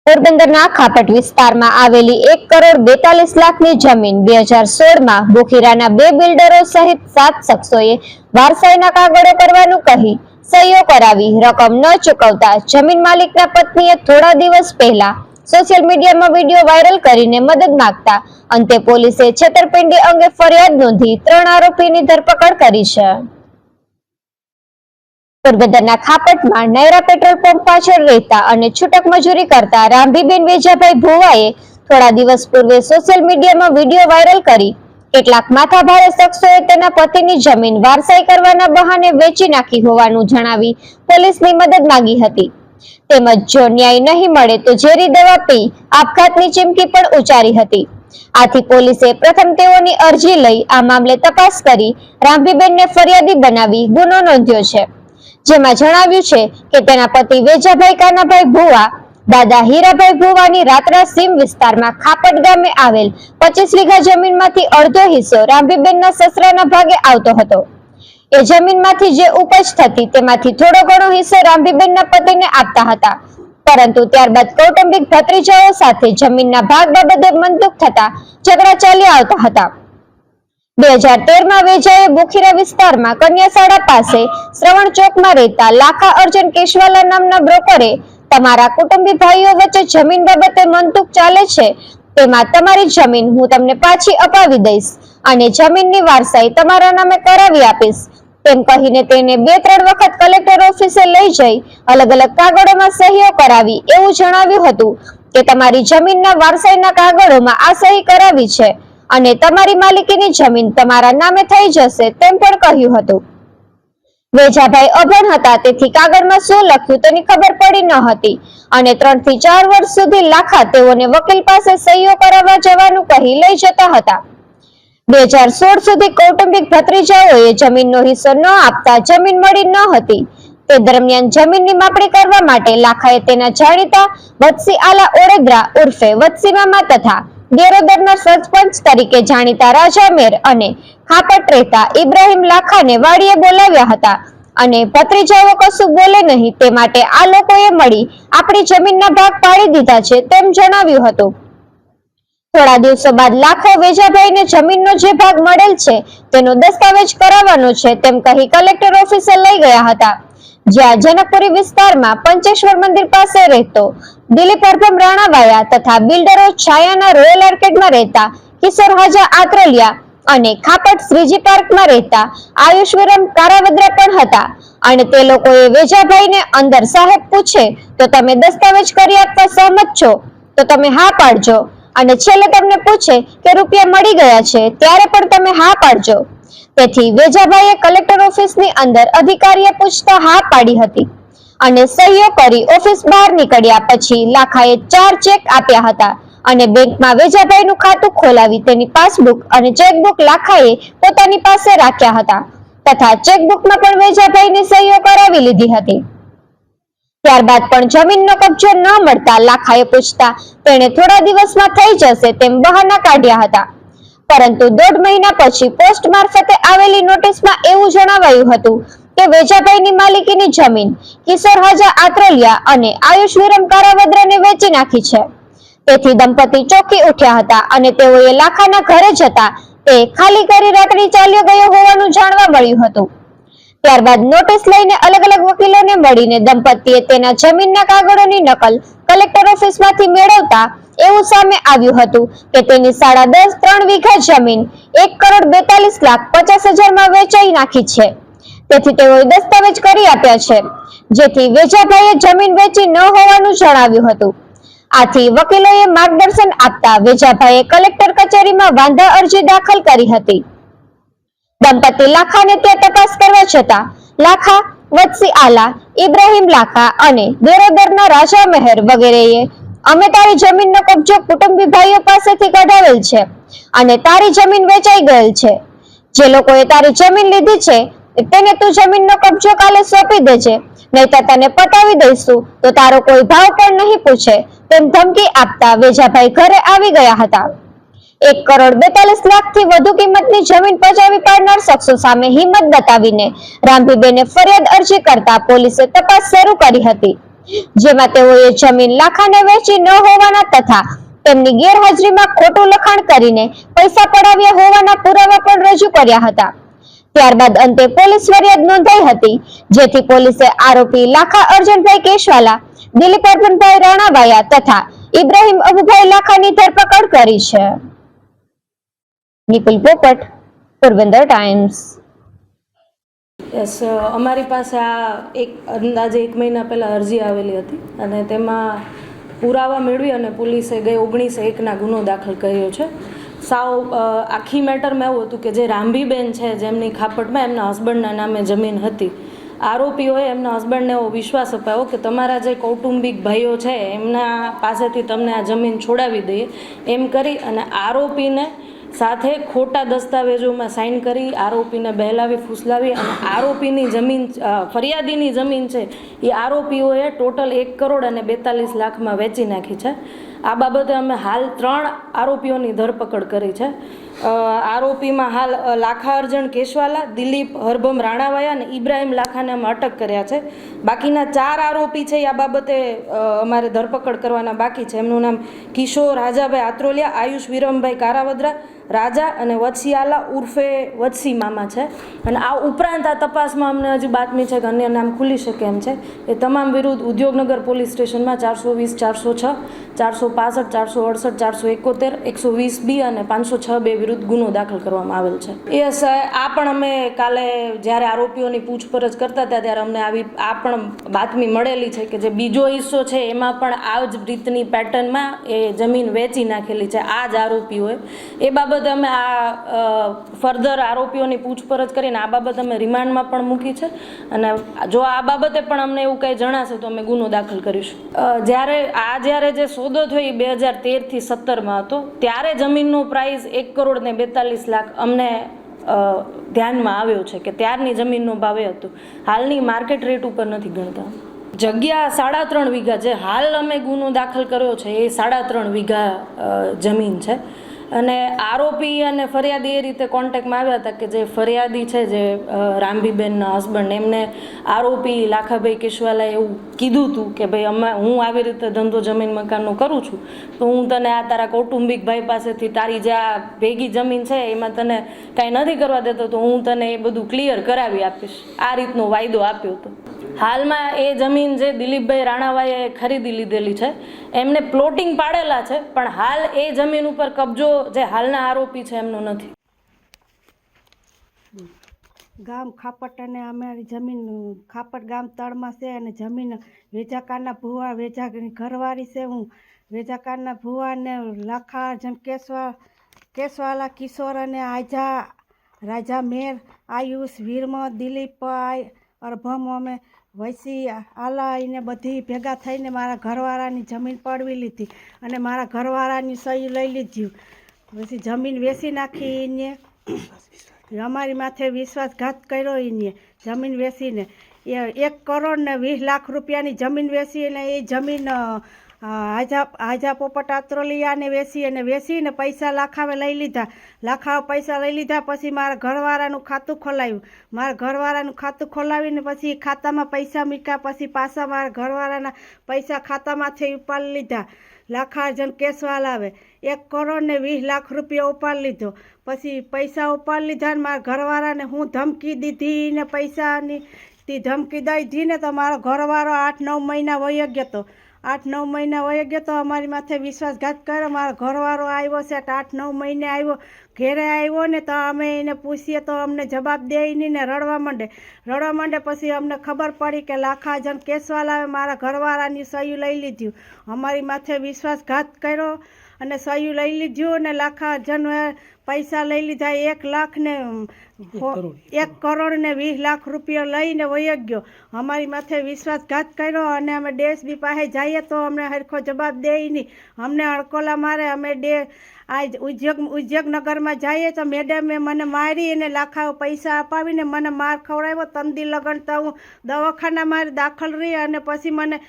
પોરબંદરના ખાપટ વિસ્તારમાં આવેલી 1,42,00,000ની જમીન 2016માં બોખીરાના 2 બિલ્ડરો સહિત 7 શખ્સોએ વારસાઈના કાગળો કરવાનું કહી સહીઓ કરાવી રકમ ન ચૂકવતા જમીન માલિકના પત્નીએ થોડા દિવસ પહેલા સોશિયલ મીડિયામાં વિડીયો વાયરલ કરીને મદદ માંગતા અંતે પોલીસે છેતરપિંડી અંગે ફરિયાદ નોંધી 3 આરોપીની ધરપકડ કરી છે। પોરબંદરના ખાપટમાં નૈરા પેટ્રોલ પંપ પાછળ રહેતા અને છૂટક મજૂરી કરતા રામભીબેન વેજાભાઈ ભુવાએ થોડા દિવસ પૂર્વે સોશિયલ મીડિયામાં વિડીયો વાયરલ કરી કેટલાક માથાભારે શખ્સોએ તેના પતિની જમીન વારસાઈ કરવાના બહાને વેચી નાખી હોવાનું જણાવી પોલીસની મદદ માંગી હતી। તેમજ જો ન્યાય નહીં મળે તો ઝેરી દવા પી આપઘાતની ચીમકી પણ ઉચ્ચારી હતી। આથી પોલીસે પ્રથમ તેઓની અરજી લઈ આ મામલે તપાસ કરી રામભીબેનને ફરિયાદી બનાવી ગુનો નોંધ્યો છે, જેમાં જણાવ્યું છે કે તેના પતિ વેજાભાઈ કાનાભાઈ ભુવા દાદા હીરાભાઈ ભુવાની રાત્રા સીમ વિસ્તારમાં ખાપટ ગામે આવેલ 25 વીઘા જમીનમાંથી અડધો હિસ્સો રામભીબેનના સસરાના ભાગે આવતો હતો। એ જમીનમાંથી જે ઉપજ થતી તેમાંથી થોડો ઘણો હિસ્સો રામભીબેનના પતિને આપતા હતા, પરંતુ ત્યારબાદ કૌટુંબિક ભત્રીજાઓ સાથે જમીનના ભાગ બાબતે મનદુખ થતા ઝઘડા ચાલ્યા આવતા હતા। 2013માં વેજાએ બોખીરા વિસ્તારમાં કન્યાશાળા પાસે શ્રવણ ચોકમાં રહેતા લાખા અર્જુન કેશવાલા નામના બ્રોકરે તમારા કુટુંબી ભાઈઓ વચ્ચે જમીન બાબતે મનદુખ ચાલે છે, તેમાં તમારી જમીન હું તમને પાછી અપાવી દઈશ અને જમીનની વારસાઈ તમારા નામે કરાવી આપીશ તેમ કહીને તેને 2-3 વખત કલેક્ટર ઓફિસે લઈ જઈ અલગ અલગ કાગળોમાં સહીઓ કરાવી એવું જણાવ્યું હતું કે તમારી જમીનના વારસાઈના કાગળોમાં આ સહી કરાવી છે અને તમારી માલિકીની જમીન તમારા નામે થઈ જશે તેમ પણ કહ્યું હતું। વેજાભાઈ અભણ હતા, તેથી કાગળમાં શું લખ્યું તેની ખબર પડી ન હતી અને 3 થી 4 વર્ષ સુધી લાખા તેઓને વકીલ પાસે સહીઓ કરાવવા જવાનું કહી લઈ જતા હતા। 2016 સુધી કૌટુંબિક ભત્રીજાઓએ જમીનનો હિસ્સો ન આપતા જમીન મળી ન હતી। તે દરમિયાન જમીનની માપણી કરવા માટે લાખાએ તેના જાણીતા વત્સી આલા ઓડેદરા ઉર્ફે વત્સી મામા તથા દેરોદરના સરપંચ તરીકે જાણીતા રાજા મેર અને ખાપટ રહેતા ઇબ્રાહિમ લાખાને વાડીએ બોલાવ્યા હતા અને ભત્રીજાઓ કશું બોલે નહીં તે માટે આ લોકોએ મળી આપણી જમીનના ભાગ પાડી દીધા છે તેમ જણાવ્યું હતું। થોડા દિવસો બાદ લાખો વેજાભાઈને જમીનનો જે ભાગ મળેલ છે તેનો દસ્તાવેજ કરાવવાનો છે તેમ કહી કલેક્ટર ઓફિસે લઈ ગયા હતા, જ્યાં જનકપુરી વિસ્તારમાં પંચેશ્વર મંદિર પાસે રહેતો દિલીપ હરભમ રાણાવાયા તથા બિલ્ડરો છાયાના રોયલ આર્કેડમાં રહેતા કિશોર હાજા આત્રલિયા અને ખાપટ શ્રીજી પાર્કમાં રહેતા આયુષ વિરમ કારાવદ્રા પણ હતા અને તે લોકોએ વેજાભાઈને અંદર સાહેબ પૂછે તો તમે દસ્તાવેજ કરી આપવા સહમત છો તો તમે હા પાડજો અને છેલ્લે તમને પૂછે કે રૂપિયા મળી ગયા છે ત્યારે પણ તમે હા પાડજો। તેથી વેજાભાઈએ કલેક્ટર ઓફિસની અંદર અધિકારીએ પૂછતા હા પાડી હતી અને સહીઓ કરી ઓફિસ બહાર નીકળ્યા પછી લાખાએ 4 ચેક આપ્યા હતા અને બેંકમાં વેજાભાઈનું ખાતું ખોલાવી તેની પાસબુક અને ચેકબુક લાખાએ પોતાની પાસે રાખ્યા હતા તથા ચેકબુકમાં પણ વેજાભાઈની સહીઓ કરાવી લીધી હતી। ત્યારબાદ પણ જમીનનો કબજો ન મળતા લાખાએ પૂછતા તેણે થોડા દિવસમાં થઈ જશે તેમ બહાના કાઢ્યા હતા, પરંતુ 1.5 મહિના પછી પોસ્ટ મારફતે આવેલી નોટિસમાં એવું જણાવાયું હતું કે વેજાભાઈની માલિકીની જમીન કિશોર હાજા આત્રલિયા અને આયુષ વિરમ કારાવદ્રાને વેચી નાખી છે। તેથી દંપતી ચોંકી ઉઠ્યા હતા અને તેઓએ લાખાના ઘરે જતા તે ખાલી કરી રાત્રિ ચાલ્યો ગયો હોવાનું જાણવા મળ્યું હતું। ત્યારબાદ નોટિસ લઈને અલગ અલગ વકીલોને મળીને દંપતીએ તેના જમીનના કાગળોની નકલ કલેક્ટર ઓફિસમાંથી મેળવતા એવું સામે આવ્યું હતું કે તેની 10.5 વીઘા જમીન 1,42,50,000 માં વેચાઈ નાખી છે। તેથી તેઓએ દસ્તાવેજ કરી આપ્યા છે, જેથી વેજાભાઈએ જમીન વેચી ન હોવાનું જણાવ્યું હતું। આથી વકીલોએ માર્ગદર્શન આપતા વેજાભાઈએ કલેક્ટર કચેરીમાં વાંધા અરજી દાખલ કરી હતી। દંપતી લાખાને ત્યાં તપાસ કરવા જતા લાખા, વત્સી આલા, ઇબ્રાહિમ લાખા અને દેરોદરના રાજા મહેર વગેરેએ અમે તારી જમીનનો કબજો કુટુંબી ભાઈઓ પાસેથી કઢાવેલ છે અને તારી જમીન વેચાઈ ગયેલ છે। જે લોકોએ તારી જમીન લીધી છે તેને તું જમીનનો કબજો કાલે સોંપી દેજે, નહીતર તને પતાવી દઈશું તો તારો કોઈ ભાવ પણ નહીં પૂછે તેમ ધમકી આપતા વેજાભાઈ ઘરે આવી ગયા હતા। 1,42,00,000 થી વધુ કિંમતની જમીન પચાવી પાડનાર શખ્સો સામે હિંમત બતાવીને રામભીબેને ફરિયાદ અરજી કરતા પોલીસે તપાસ શરૂ કરી હતી। જેમાં તેઓએ જમીન લાખાને વેચી ન હોવાના તથા તેમની ગેરહાજરીમાં ખોટું લખાણ કરીને પૈસા પડાવ્યા હોવાના પુરાવા પણ રજૂ કર્યા હતા। ત્યારબાદ અંતે પોલીસ ફરિયાદ નોંધાઈ હતી, જેથી પોલીસે આરોપી લાખા અર્જનભાઈ કેશવાલા, દિલીપ અર્જનભાઈ રાણાવાયા તથા ઇબ્રાહિમ અબુભાઈ લાખાની ધરપકડ કરી છે। નિપુલ પોપટ, પોરબંદર ટાઈમ્સ। યસ, અમારી પાસે આ અંદાજે 1 મહિના પહેલાં અરજી આવેલી હતી અને તેમાં પુરાવા મેળવી અને પોલીસે ગઈ 19(1) ગુનો દાખલ કર્યો છે। સાવ આખી મેટરમાં એવું હતું કે જે રાંભીબેન છે, જેમની ખાપટમાં એમના હસબન્ડના નામે જમીન હતી, આરોપીઓએ એમના હસબન્ડને એવો વિશ્વાસ અપાવ્યો કે તમારા જે કૌટુંબિક ભાઈઓ છે એમના પાસેથી તમને આ જમીન છોડાવી દઈએ એમ કરી અને આરોપીને સાથે ખોટા દસ્તાવેજોમાં સાઇન કરી આરોપીને બહેલાવી ફૂસલાવી અને આરોપીની જમીન, ફરિયાદીની જમીન છે એ આરોપીઓએ ટોટલ 1 કરોડ અને 42 લાખમાં વેચી નાખી છે। આ બાબતે અમે હાલ 3 આરોપીઓની ધરપકડ કરી છે। આરોપીમાં હાલ લાખા અર્જન કેશવાલા, દિલીપ હરભમ રાણાવાયા અને ઇબ્રાહિમ લાખાને અમે અટક કર્યા છે। બાકીના 4 આરોપી છે એ આ બાબતે અમારે ધરપકડ કરવાના બાકી છે। એમનું નામ કિશોર રાજાભાઈ આત્રોલિયા, આયુષ વિરમભાઈ કારાવદ્રા, રાજા અને વત્સિયાલા ઉર્ફે વત્સી મામા છે। અને આ ઉપરાંત આ તપાસમાં અમને હજુ બાતમી છે કે અન્ય નામ ખુલી શકે એમ છે। એ તમામ વિરુદ્ધ ઉદ્યોગનગર પોલીસ સ્ટેશનમાં 420, 406, 465, 468, 471, 120B અને 506(2) વિરુદ્ધ ગુનો દાખલ કરવામાં આવેલ છે। યસ, આ પણ અમે કાલે જ્યારે આરોપીઓની પૂછપરછ કરતા હતા ત્યારે અમને આ પણ બાતમી મળેલી છે કે જે બીજો હિસ્સો છે એમાં પણ આ જ રીતની પેટર્નમાં એ જમીન વેચી નાખેલી છે આ જ આરોપીઓએ। એ બાબતે અમે આ ફર્ધર આરોપીઓની પૂછપરછ કરીને આ બાબત અમે રિમાન્ડમાં પણ મૂકી છે અને જો આ બાબતે પણ અમને એવું કંઈ જણાશે તો અમે ગુનો દાખલ કરીશું। જ્યારે જે સોદો થયો એ 2013થી 17માં હતો, ત્યારે જમીનનો પ્રાઇસ 1 કરોડ ને 42 લાખ અમને ધ્યાનમાં આવ્યો છે કે ત્યારની જમીનનો ભાવ એ હતો। હાલની માર્કેટ રેટ ઉપર નથી ગણતા। જગ્યા 3.5 વીઘા છે, હાલ અમે ગુનો દાખલ કર્યો છે એ 3.5 વીઘા જમીન છે। અને આરોપી અને ફરિયાદી એ રીતે કોન્ટેક્ટમાં આવ્યા હતા કે જે ફરિયાદી છે, જે રાંભીબેનના હસબન્ડ, એમને આરોપી લાખાભાઈ કેશવાલાએ એવું કીધું હતું કે ભાઈ હું આવી રીતે ધંધો જમીન મકાનનો કરું છું તો હું તને આ તારા કૌટુંબિક ભાઈ પાસેથી તારી જે આ ભેગી જમીન છે એમાં તને કાંઈ નથી કરવા દેતો તો હું તને એ બધું ક્લિયર કરાવી આપીશ, આ રીતનો વાયદો આપ્યો હતો। હાલમાં એ જમીન જે દિલીપભાઈ રાણાવાએ ખરીદી લીધેલી છે, એમને પ્લોટિંગ પાડેલા છે, પણ હાલ એ જમીન ઉપર કબજો જે હાલના આરોપી છે એમનો નથી। ગામ ખાપટ અને અમારી જમીન ખાપટ ગામ તળમાં છે અને જમીન વેજાકારના ભુવા, વેજાની ઘરવાળી છે હું, વેજાકારના ભુવાને લાખા અર્જન કેશવાલા, કિશોર અને રાજા મેર, આયુષ, વીરમ, દિલીપ અરભમ, અમે વૈસી આલા એને બધી ભેગા થઈને મારા ઘરવાળાની જમીન પડવી લીધી અને મારા ઘરવાળાની સહી લઈ લીધી। પછી જમીન વેચી નાખી એને, અમારી માથે વિશ્વાસઘાત કર્યો એને જમીન વેચીને। 1 કરોડ ને 20 લાખ રૂપિયાની જમીન વેચીને એ જમીન આજા પોપટ આત્રોલિયાને વેચીને પૈસા લાખાવે લઈ લીધા। પૈસા લઈ લીધા પછી મારા ઘરવાળાનું ખાતું ખોલાવ્યું, મારા ઘરવાળાનું ખાતું ખોલાવીને પછી ખાતામાં પૈસા મૂક્યા, પછી પાછા મારા ઘરવાળાના પૈસા ખાતામાંથી ઉપાડી લીધા। લાખા અર્જન કેશવાલાએ 1 કરોડ ને 20 લાખ રૂપિયા ઉપાડી લીધો। પછી પૈસા ઉપાડી લીધા ને મારા ઘરવાળાને હું ધમકી દીધી ને પૈસાની ધમકી દઈ દીધી ને તો મારો ઘરવાળો 8-9 મહિના વયો ગયો હતો। 8-9 મહિના વયો ગયો તો અમારી માથે વિશ્વાસઘાત કર્યો। મારો ઘરવાળો આવ્યો છે 8-9 મહિને આવ્યો, ઘેરે આવ્યો ને તો અમે એને પૂછીએ તો અમને જવાબ દે નહીં ને રડવા માંડે। પછી અમને ખબર પડી કે લાખા અર્જન કેશવાલાએ મારા ઘરવાળાની સહી લઈ લીધી, અમારી માથે વિશ્વાસઘાત કર્યો અને સહી લઈ લીધું ને લાખા અર્જન પૈસા લઈ લીધા 1 કરોડ ને 20 લાખ રૂપિયા લઈને વયો ગયો, અમારી માથે વિશ્વાસઘાત કર્યો અને અમે DSP પાસે જઈએ તો અમને હરખો જવાબ દે નહીં, અમને અડકોલા મારે। અમે ઉદ્યોગનગરમાં જઈએ તો મેડમે મને મારી અને લાખા પૈસા અપાવીને મને માર ખવડાવ્યો। 3 દી લગન તો હું દવાખાના મારી દાખલ રહી અને પછી મને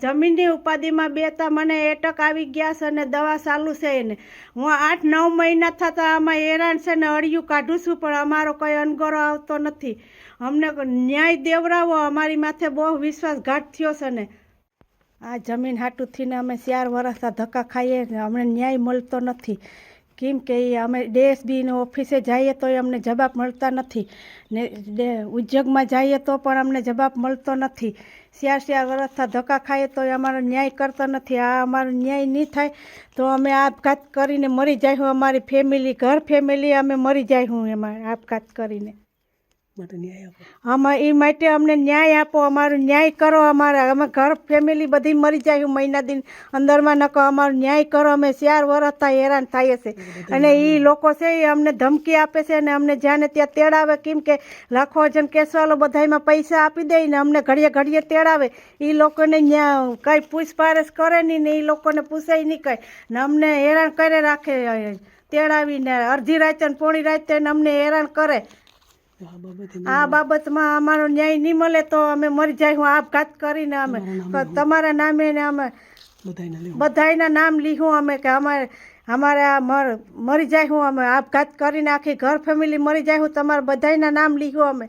જમીનની ઉપાધિમાં બેતા મને એટક આવી ગયા છે અને દવા ચાલુ છે એને। હું 8-9 મહિના થતા આમાં હેરાન છે ને અડિયું કાઢું છું પણ અમારો કોઈ અનગરો આવતો નથી। અમને ન્યાય દેવડાવો, અમારી માથે બહુ વિશ્વાસઘાત થયો છે ને। આ જમીન હાટુથી ને અમે 4 વર્ષ ધક્કા ખાઈએ ને અમને ન્યાય મળતો નથી. કેમ કે અમે DSBની ઓફિસે જઈએ તો અમને જવાબ મળતા નથી ને ઉદ્યોગમાં જઈએ તો પણ અમને જવાબ મળતો નથી. 4 વર્ષથી ધક્કા ખાઈએ તો અમારો ન્યાય કરતો નથી. આ અમારો ન્યાય નહીં થાય તો અમે આપઘાત કરીને મરી જાય. અમારી ફેમિલી ઘર ફેમિલી અમે મરી જાય. એમાં આપઘાત કરીને આમાં એ માટે અમને ન્યાય આપો. અમારો ન્યાય કરો. અમે ઘર ફેમિલી બધી મરી જાય મહિના દિન અંદરમાં નકો અમારો ન્યાય કરો. અમે 4 વર્ષથી હેરાન થઈએ છે અને એ લોકો છે એ અમને ધમકી આપે છે અને અમને જ્યાં ત્યાં તેડાવે. કેમ કે લાખો જણ કેસવાલો બધામાં પૈસા આપી દે ને અમને ઘડીએ ઘડીએ તેડાવે. એ લોકોને ત્યાં કંઈ પૂછપારછ કરે નહીં ને એ લોકોને પૂછે નહીં કંઈ ને અમને હેરાન કરે રાખે તેડાવીને અડધી રાતે ને પોણી રાતે અમને હેરાન કરે. આ બાબતમાં અમારો ન્યાય નહીં મળે તો અમે મરી જાય. આપઘાત કરીને અમે તમારા નામે ને અમે બધાના નામ લીધું અમે કે અમારે આ મરી જાય. અમે આપઘાત કરીને આખી ઘર ફેમિલી મરી જાય. તમારા બધાના નામ લીધું અમે.